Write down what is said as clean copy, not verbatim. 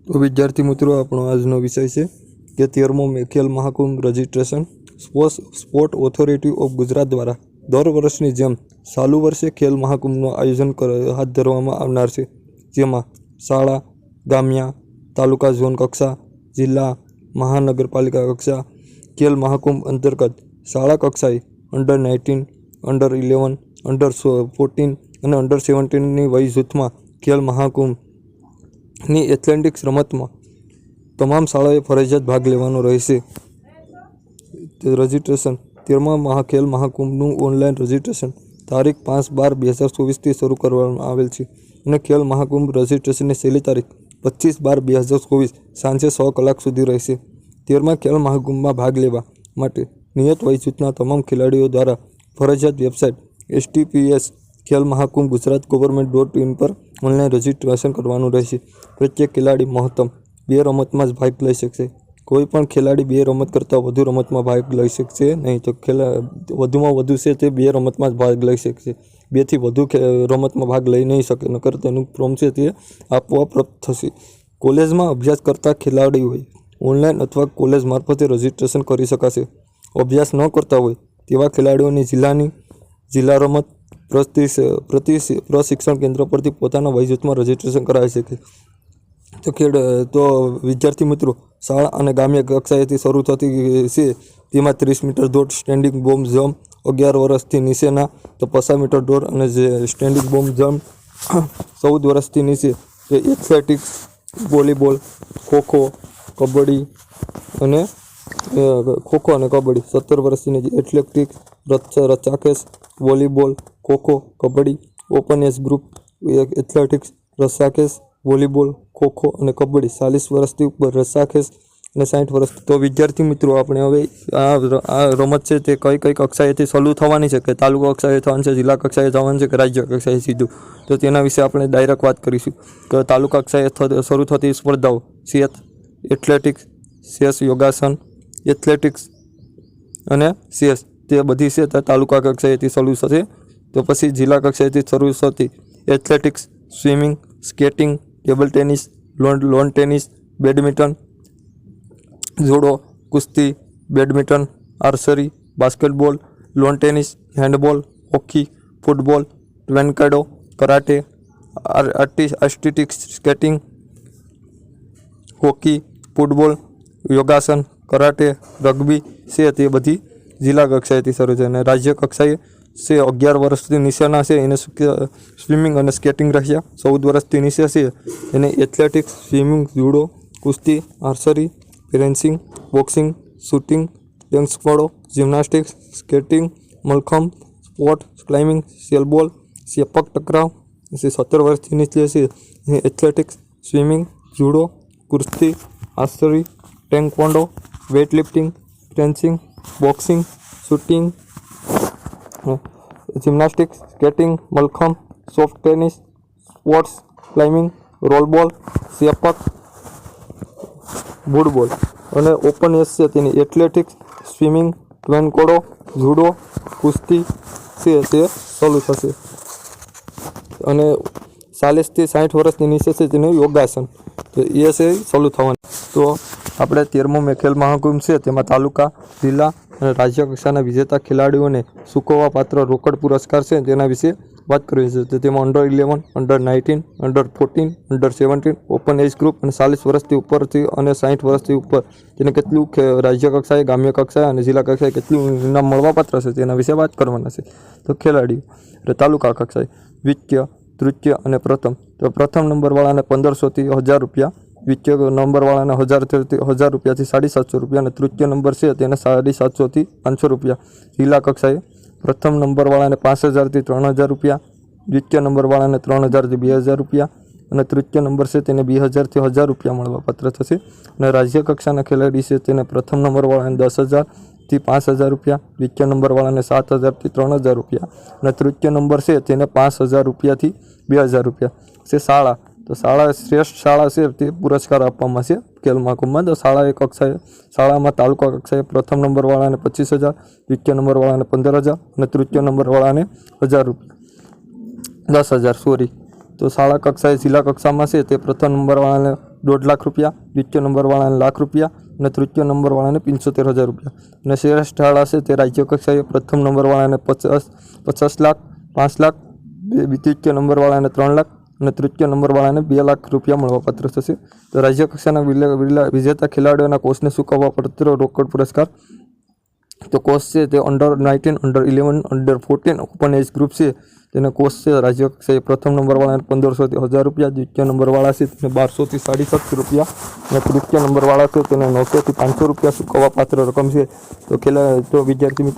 तो विद्यार्थी मित्रों આપણો આજનો વિષય છે કે 13મો Khel Mahakumbh registration sport authority of Gujarat દ્વારા દર વર્ષની જેમ ચાલુ વર્ષે ખેલ મહાકુંભનું આયોજન હાથ ધરવામાં આવનાર છે, જેમાં શાળા, ગામ્યા, તાલુકા ઝોન કક્ષા, જિલ્લા, મહાનગરપાલિકા કક્ષા ખેલ મહાકુંભ અંતર્ગત શાળા કક્ષાએ અંડર 19, અંડર 11, અંડર 14 અને અંડર 17ની વય જૂથમાં ખેલ મહાકુંભની એથ્લેટિક્સ રમતમાં તમામ શાળાએ ફરજિયાત ભાગ લેવાનો રહેશે। રજિસ્ટ્રેશન 13મા ખેલ મહાકુંભનું ઓનલાઈન રજિસ્ટ્રેશન તારીખ 5/12/2024થી શરૂ કરવામાં આવેલ છે અને ખેલ મહાકુંભ રજિસ્ટ્રેશનની છેલ્લી તારીખ 25/12/2024 સાંજે 6 કલાક સુધી રહેશે। 13મા ખેલ મહાકુંભમાં ભાગ લેવા માટે નિયત વય જૂથના તમામ ખેલાડીઓ દ્વારા ફરજિયાત website https Khel Mahakumbh Gujarat government.in પર ઓનલાઈન રજિસ્ટ્રેશન કરવાનું રહેશે। પ્રત્યેક ખેલાડી મહત્તમ 2 રમતમાં જ ભાગ લઈ શકશે। કોઈ પણ ખેલાડી 2 રમત કરતાં વધુ રમતમાં ભાગ લઈ શકશે નહીં, તો વધુમાં વધુ છે તે 2 રમતમાં જ ભાગ લઈ શકશે। 2 થી વધુ રમતમાં ભાગ લઈ નહીં શકે, નકર તેનું ફોર્મ છે તે આપોઆપ રદ થશે। કોલેજમાં અભ્યાસ કરતા ખેલાડીઓએ ઓનલાઈન અથવા કોલેજ મારફતે રજિસ્ટ્રેશન કરી શકાશે। અભ્યાસ ન કરતા હોય તેવા ખેલાડીઓની જિલ્લા રમત પ્રશિક્ષણ કેન્દ્ર પરથી પોતાના વય જૂથમાં રજિસ્ટ્રેશન કરાવી શકે। તો વિદ્યાર્થી મિત્રો, શાળા અને ગામ્ય કક્ષાએથી શરૂ થતી છે તેમાં 30 મીટર દોડ, સ્ટેન્ડિંગ બોમ્બ જમ્પ 11 વર્ષથી નીચેના તો 50 મીટર દોડ અને સ્ટેન્ડિંગ બોમ્બ જમ્પ 14 વર્ષથી નીચે, એથ્લેટિક્સ, વોલીબોલ, ખોખો, કબડ્ડી અને ખોખો અને કબડ્ડી 17 વર્ષથી નીચે, એથ્લેટિક્સ, રસ્સાખેંચ, volleyball, kho kho, kabaddi, open age group, athletics, રસ્સાખેંચ, વોલીબોલ, ખોખો અને કબડ્ડી 40 વર્ષથી ઉપર, રસ્સાખેંચ અને 60 વર્ષ। તો વિદ્યાર્થી મિત્રો, આપણે હવે આ રમત છે તે કઈ કક્ષાએથી ચાલુ થવાની છે, કે તાલુકા કક્ષાએ થવાની છે, જિલ્લા કક્ષાએ થવાની છે કે રાજ્ય કક્ષાએ સીધું, તો તેના વિશે આપણે ડાયરેક્ટ વાત કરીશું। કે તાલુકા કક્ષાએ શરૂ થતી સ્પર્ધાઓ શેત, એથ્લેટિક્સ, શેષ યોગાસન, એથ્લેટિક્સ અને શેષ, તે બધી છે તે તાલુકા કક્ષાએથી શરૂ થશે। તો પછી જિલ્લા કક્ષાએથી શરૂ થતી athletics, swimming, skating, table tennis, lawn tennis, badminton, judo, કુસ્તી, badminton, archery, basketball, lawn tennis, handball, hockey, football, taekwondo, karate, artistic, skating, hockey, football, yogasana, karate, rugby છે તે બધી જિલ્લા કક્ષાએથી શરૂ છે। અને રાજ્ય કક્ષાએ છે 11 વર્ષથી નીચેના છે એને સ્વિમિંગ અને સ્કેટિંગ રહ્યા। 14 વર્ષથી નીચે છે એને એથ્લેટિક્સ, સ્વિમિંગ, જુડો, કુસ્તી, archery, fencing, boxing, shooting, taekwondo, gymnastics, skating, mallakhamb, sport climbing, સેલબોલ, સેપક ટકરાવ। 17 વર્ષથી નીચે છે એથ્લેટિક્સ, સ્વિમિંગ, જુડો, કુસ્તી, archery, taekwondo, weightlifting, fencing, boxing, shooting, gymnastics, skating, mallakhamb, soft tennis, sports climbing, roll ball, sepak, football અને open age છે તેની athletics, swimming, ટેક્વાન્ડો, judo, કુસ્તી છે તે ચાલુ થશે। અને 40 થી 60 વર્ષની નીચે છે તેનું યોગાસન, તો એ છે ચાલુ થવાનું। તો આપણે 13મો ખેલ મહાકુંભ છે તેમાં તાલુકા, જિલ્લા અને રાજ્ય કક્ષાના વિજેતા ખેલાડીઓને ચૂકવવા પાત્ર રોકડ પુરસ્કાર છે તેના વિશે વાત કરવી છે। તો તેમાં under 11, under 19, under 14, under 17, open age group અને 40 વર્ષથી ઉપરથી અને 60 વર્ષથી ઉપર તેને કેટલું રાજ્ય કક્ષાએ, ગ્રામ્ય કક્ષાએ અને જિલ્લા કક્ષાએ કેટલું ઇનામ મળવાપાત્ર છે તેના વિશે વાત કરવાના છે। તો ખેલાડીઓ તાલુકા કક્ષાએ દ્વિતીય, તૃતીય અને પ્રથમ, તો પ્રથમ નંબરવાળાને 1500થી 1000 રૂપિયા, દ્વિતીય નંબરવાળાને 1000 રૂપિયાથી 750 રૂપિયા અને તૃતીય નંબર છે તેને 750થી 500 રૂપિયા। જિલ્લા કક્ષાએ પ્રથમ નંબરવાળાને 5000થી 3000 રૂપિયા, દ્વિતીય નંબરવાળાને 3000થી 2000 રૂપિયા અને તૃતીય નંબર છે તેને 2000થી 1000 રૂપિયા મળવાપાત્ર થશે। અને રાજ્ય કક્ષાના ખેલાડી છે તેને પ્રથમ નંબરવાળાને 10,000થી 5000 રૂપિયા, દ્વિતીય નંબરવાળાને 7000થી 3000 રૂપિયા અને તૃતીય નંબર છે તેને 5000 રૂપિયાથી 2000 રૂપિયા છે। શાળા, તો શાળા શ્રેષ્ઠ શાળા છે તે પુરસ્કાર આપવામાં છે ખેલ મહાકુંભમાં। તો શાળામાં તાલુકા કક્ષાએ પ્રથમ નંબરવાળાને 25,000, દ્વિતીય નંબરવાળાને 15,000 અને તૃતીય નંબરવાળાને 1000 રૂપિયા 10,000 તો શાળા કક્ષાએ જિલ્લા કક્ષામાં છે તે પ્રથમ નંબરવાળાને 1.5 લાખ રૂપિયા, દ્વિતીય નંબરવાળાને ₹1 લાખ અને તૃતીય નંબરવાળાને 75,000 રૂપિયા. અને શ્રેષ્ઠ શાળા છે તે રાજ્ય કક્ષાએ પ્રથમ નંબરવાળાને 50 લાખ, 5 લાખ, દ્વિતીય નંબરવાળાને 3 લાખ અને તૃતીય નંબરવાળાને ₹2 લાખ મળવાપાત્ર થશે. તો રાજ્ય કક્ષાના વિજેતા ખેલાડીઓના કોચને ચૂકવવા પડતર રોકડ પુરસ્કાર. તો કોચ છે તે અંડર-19, અંડર-11, અંડર-14 ઓપન એજ ગ્રુપ છે તેના કોચ છે રાજ્ય કક્ષાએ પ્રથમ નંબરવાળાને 1,500 થી 1,000 રૂપિયા, દ્વિતીય નંબરવાળા છે તેને 1,200 થી 750 રૂપિયા અને તૃતીય નંબરવાળા છે તેને 900 થી 500 રૂપિયા ચૂકવવા પાત્ર રકમ છે. તો વિદ્યાર્થી મિત્રો